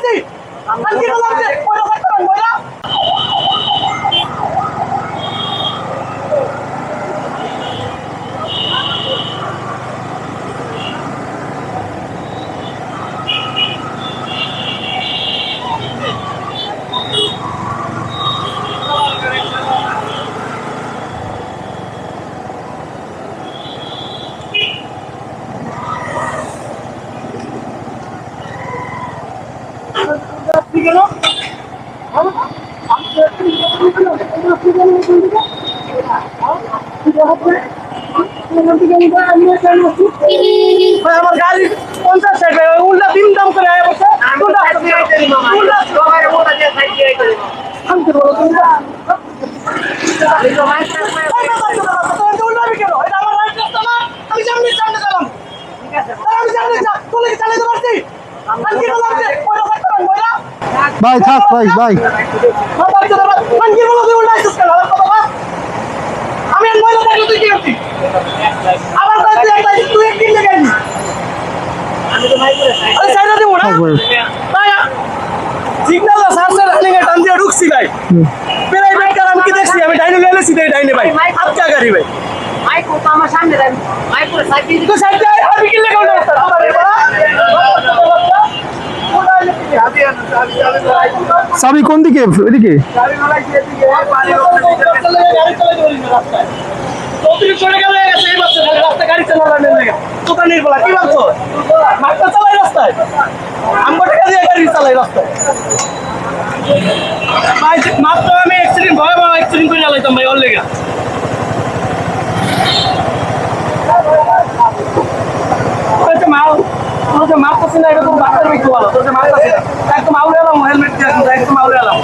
পারছি আমি কি বললাম যে পয়লা থাকতে পারেন পয়লা আমার গাড়ি 50 টাকা উল্টা তিন দাম করে আয় বসে ভাই থাক ভাই ভাই আমি মহিলা থাকলে তুই কি করছিস আবার তুই একদিন লেগে সিগন্যাল সার্সের রানিং এ টান দিয়ে ঢুকছি ভাই প্রাইভেট কার আমি কি দেখছি আমি ডাইনে গেলে সিধে ডাইনে ভাই আচ্ছা গাড়ি ভাই মাইক তো আমার সামনে দেন মাইক পুরো সাইড দিয়ে তো সাইড দিয়ে আমি কি লেগে উঠে চাবি কোন দিকে এদিকে গাড়ি চালানোর দোকানের বলা কি ভাবছো মাঠটা চালাই রাস্তায় আমার টাকা দিয়ে গাড়ি চালাই রাস্তায় ভাই মাত্র আমি অ্যাক্সিডেন্ট ভয়াবহ অ্যাক্সিডেন্ট করে চালাইতাম ভাই ওর লেগে মারতেছি না এরকম বাচ্চার মৃত্যু ভালো তোর মারতেছি না একদম আউলে এলাম হেলমেট দিয়ে একদম আউলে এলাম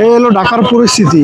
এই হলো ঢাকার পরিস্থিতি।